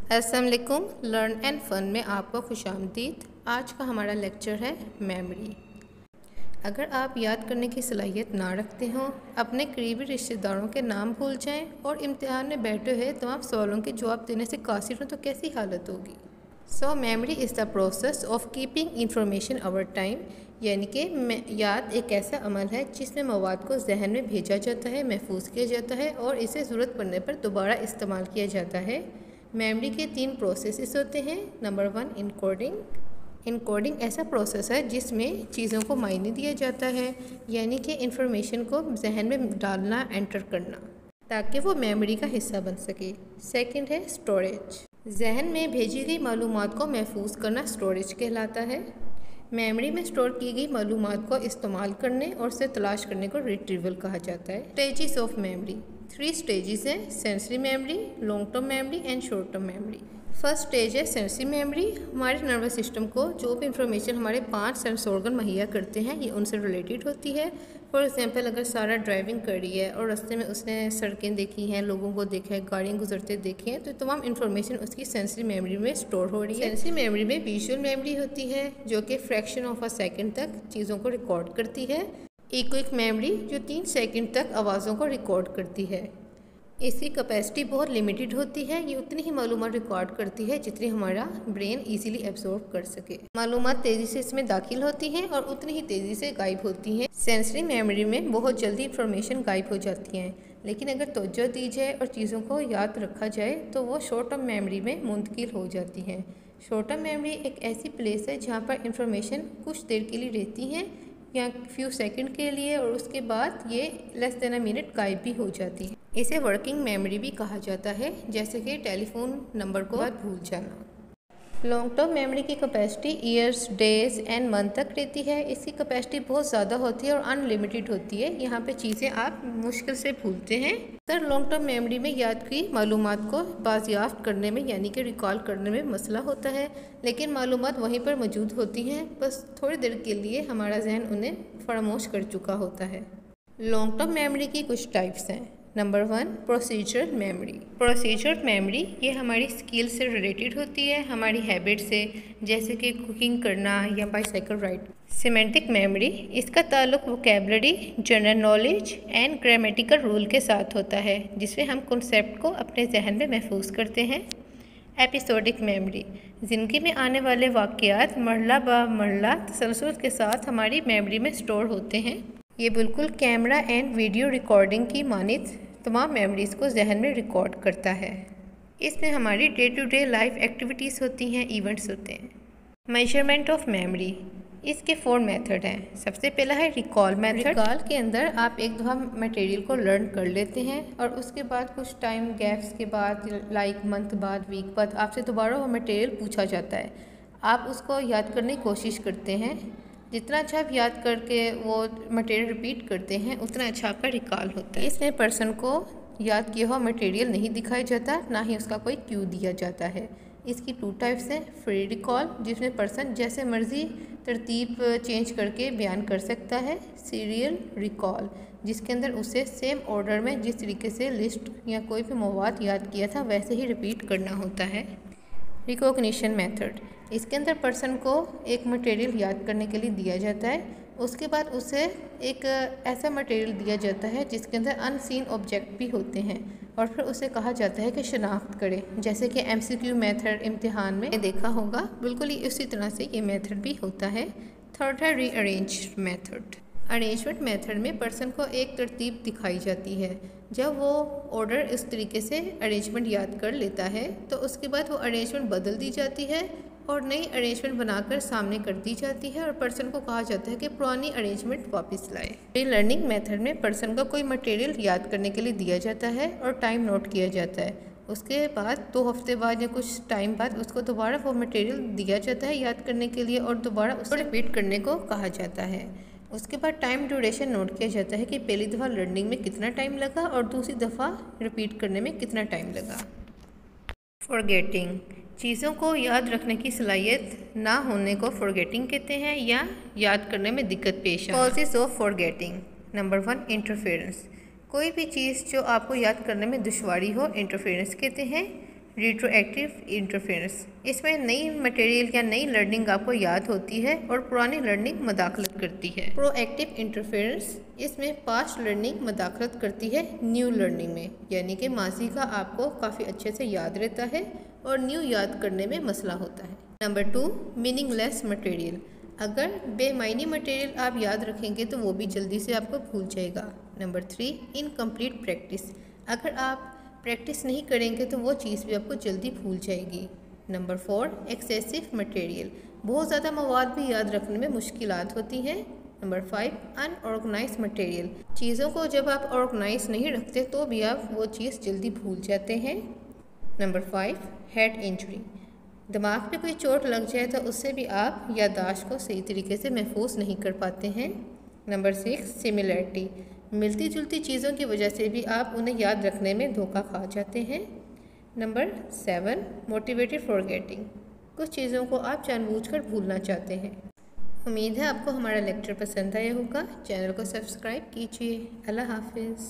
अस्सलाम वालेकुम। Learn and fun में आपको खुशामदीद। आज का हमारा लेक्चर है मेमोरी। अगर आप याद करने की सलाहियत ना रखते हों, अपने करीबी रिश्तेदारों के नाम भूल जाएं और इम्तिहान में बैठे हुए तमाम सवालों के जवाब देने से कासिर हों तो कैसी हालत होगी। So memory is the process of keeping information over time, यानी कि याद एक ऐसा अमल है जिसमें मवाद को जहन में भेजा जाता है, महफूज किया जाता है और इसे ज़रूरत पड़ने पर दोबारा इस्तेमाल किया जाता है। मेमोरी के 3 प्रोसेसेस होते हैं। Number 1 encoding. इनकोडिंग ऐसा प्रोसेस है जिसमें चीज़ों को मायने दिया जाता है, यानी कि इंफॉर्मेशन को जहन में डालना, एंटर करना, ताकि वो मेमोरी का हिस्सा बन सके। सेकंड है स्टोरेज। जहन में भेजी गई मालूमात को महफूज करना स्टोरेज कहलाता है। मेमोरी में स्टोर की गई मालूमात को इस्तेमाल करने और उसे तलाश करने को रिट्रीवल कहा जाता है। Stages of memory. 3 स्टेजेस हैं: sensory memory, long term memory and short term memory. First stage है सेंसरी मेमोरी। हमारे नर्वस सिस्टम को जो भी इंफॉर्मेशन हमारे 5 सेंस ऑर्गन मुहैया करते हैं, ये उनसे रिलेटेड होती है। फॉर एग्जांपल, अगर सारा ड्राइविंग कर रही है और रास्ते में उसने सड़कें देखी हैं, लोगों को देखा है, गाड़ियाँ गुजरते देखी हैं, तो तमाम इन्फॉर्मेशन उसकी सेंसरी मेमोरी में स्टोर हो रही है। सेंसरी मेमोरी में विजुअल मेमोरी होती है, जो कि फ्रैक्शन ऑफ अ सेकेंड तक चीज़ों को रिकॉर्ड करती है। इक्विक मेमोरी, जो 3 सेकेंड तक आवाज़ों को रिकॉर्ड करती है। इसकी कैपेसिटी बहुत लिमिटेड होती है। ये उतनी ही मालूमात रिकॉर्ड करती है जितनी हमारा ब्रेन इजीली एब्जॉर्ब कर सके। मालूमात तेज़ी से इसमें दाखिल होती हैं और उतनी ही तेज़ी से गायब होती हैं। सेंसरी मेमोरी में बहुत जल्दी इंफॉर्मेशन गायब हो जाती हैं, लेकिन अगर तवज्जो दी जाए और चीज़ों को याद रखा जाए तो वो शॉर्ट टर्म मेमोरी में मुंतकिल हो जाती हैं। शॉर्ट टर्म मेमोरी एक ऐसी प्लेस है जहाँ पर इंफॉर्मेशन कुछ देर के लिए रहती हैं या फ्यू सेकंड के लिए, और उसके बाद ये लेस देन अ मिनट गायब भी हो जाती है। इसे वर्किंग मेमोरी भी कहा जाता है, जैसे कि टेलीफोन नंबर को भूल जाना। लॉन्ग टर्म मेमोरी की capacity years, days and month तक रहती है। इसकी कैपेसिटी बहुत ज़्यादा होती है और अनलिमिटेड होती है। यहाँ पे चीज़ें आप मुश्किल से भूलते हैं। सर, लॉन्ग टर्म मेमोरी में याद की मालूमात को बाजियाफ्त करने में, यानी कि रिकॉल करने में मसला होता है, लेकिन मालूमात वहीं पर मौजूद होती हैं, बस थोड़ी देर के लिए हमारा जहन उन्हें फरामोश कर चुका होता है। लॉन्ग टर्म मेमोरी की कुछ टाइप्स हैं। Number 1 procedural memory. Procedural memory ये हमारी स्किल से रिलेटेड होती है, हमारी हैबिट से, जैसे कि कुकिंग करना या बाइसाइकिल राइड। सिमेंटिक मेमोरी, इसका ताल्लुक vocabulary, general knowledge and grammatical rule के साथ होता है, जिसमें हम कॉन्सेप्ट को अपने जहन में महफूज करते हैं। एपिसोडिक मेमोरी, ज़िंदगी में आने वाले वाक़यात मरला ब मरला तसलसल के साथ हमारी मेमोरी में स्टोर होते हैं। ये बिल्कुल कैमरा एंड वीडियो रिकॉर्डिंग की मानित तमाम मेमोरीज़ को जहन में रिकॉर्ड करता है। इसमें हमारी day to day life activities होती हैं, इवेंट्स होते हैं। मेजरमेंट ऑफ मेमोरी, इसके 4 मेथड हैं। सबसे पहला है रिकॉल मेथड। रिकॉल के अंदर आप एक दफ़ा मटेरियल को लर्न कर लेते हैं और उसके बाद कुछ टाइम गैप्स के बाद, लाइक मंथ बाद, वीक बाद, आपसे दोबारा वो मटेरियल पूछा जाता है। आप उसको याद करने की कोशिश करते हैं। जितना अच्छा आप याद करके वो मटेरियल रिपीट करते हैं, उतना अच्छा आपका रिकॉल होता है। इसमें पर्सन को याद किया हुआ मटेरियल नहीं दिखाया जाता, ना ही उसका कोई क्यू दिया जाता है। इसकी 2 टाइप्स हैं। फ्री रिकॉल, जिसमें पर्सन जैसे मर्ज़ी तरतीब चेंज करके बयान कर सकता है। सीरियल रिकॉल, जिसके अंदर उसे सेम ऑर्डर में जिस तरीके से लिस्ट या कोई भी मवाद याद किया था वैसे ही रिपीट करना होता है। रिकॉग्निशन मेथड, इसके अंदर पर्सन को एक मटेरियल याद करने के लिए दिया जाता है, उसके बाद उसे एक ऐसा मटेरियल दिया जाता है जिसके अंदर अनसीन ऑब्जेक्ट भी होते हैं, और फिर उसे कहा जाता है कि शनाख्त करे, जैसे कि MCQ मेथड इम्तिहान में देखा होगा, बिल्कुल ही उसी तरह से ये मेथड भी होता है। थर्ड है रीअरेंज मेथड। अरेंजमेंट मेथड में पर्सन को एक तरतीब दिखाई जाती है। जब वो ऑर्डर इस तरीके से अरेंजमेंट याद कर लेता है तो उसके बाद वो अरेंजमेंट बदल दी जाती है और नई अरेंजमेंट बनाकर सामने कर दी जाती है, और पर्सन को कहा जाता है कि पुरानी अरेंजमेंट वापस लाए। रीलर्निंग मेथड में पर्सन को कोई मटेरियल याद करने के लिए दिया जाता है और टाइम नोट किया जाता है। उसके बाद 2 हफ्ते बाद या कुछ टाइम बाद उसको दोबारा वो मटेरियल दिया जाता है याद करने के लिए, और दोबारा उसको रिपीट करने को कहा जाता है। उसके बाद टाइम ड्यूरेशन नोट किया जाता है कि पहली दफ़ा लर्निंग में कितना टाइम लगा और दूसरी दफ़ा रिपीट करने में कितना टाइम लगा। फॉरगेटिंग, चीज़ों को याद रखने की सलाहियत ना होने को फॉरगेटिंग कहते हैं, या याद करने में दिक्कत पेश आना। Causes of forgetting. Number 1 interference, कोई भी चीज़ जो आपको याद करने में दुश्वारी हो, इंटरफेरेंस कहते हैं। रिट्रोएक्टिव इंटरफेरेंस, इसमें नई मटेरियल या नई लर्निंग आपको याद होती है और पुरानी लर्निंग मदाखलत करती है। प्रोएक्टिव इंटरफेरेंस, इसमें पास्ट लर्निंग मदाखलत करती है न्यू लर्निंग में, यानी कि माजी का आपको काफ़ी अच्छे से याद रहता है और न्यू याद करने में मसला होता है। Number 2, meaningless material. अगर बेमायनी मटेरियल आप याद रखेंगे तो वो भी जल्दी से आपको भूल जाएगा। Number 3, incomplete practice. अगर आप प्रैक्टिस नहीं करेंगे तो वो चीज़ भी आपको जल्दी भूल जाएगी। Number 4, excessive material. बहुत ज़्यादा मवाद भी याद रखने में मुश्किलात होती हैं। Number 5, unorganised material. चीज़ों को जब आप ऑर्गेनाइज नहीं रखते तो भी आप वो चीज़ जल्दी भूल जाते हैं। Number 5, head injury. दिमाग पे कोई चोट लग जाए तो उससे भी आप याददाश्त को सही तरीके से महफूज नहीं कर पाते हैं। Number 6, similarity. मिलती जुलती चीज़ों की वजह से भी आप उन्हें याद रखने में धोखा खा जाते हैं। Number 7, motivated forgetting. कुछ चीज़ों को आप जानबूझकर भूलना चाहते हैं। उम्मीद है आपको हमारा लेक्चर पसंद आया होगा। चैनल को सब्सक्राइब कीजिए। अल्लाह हाफिज़।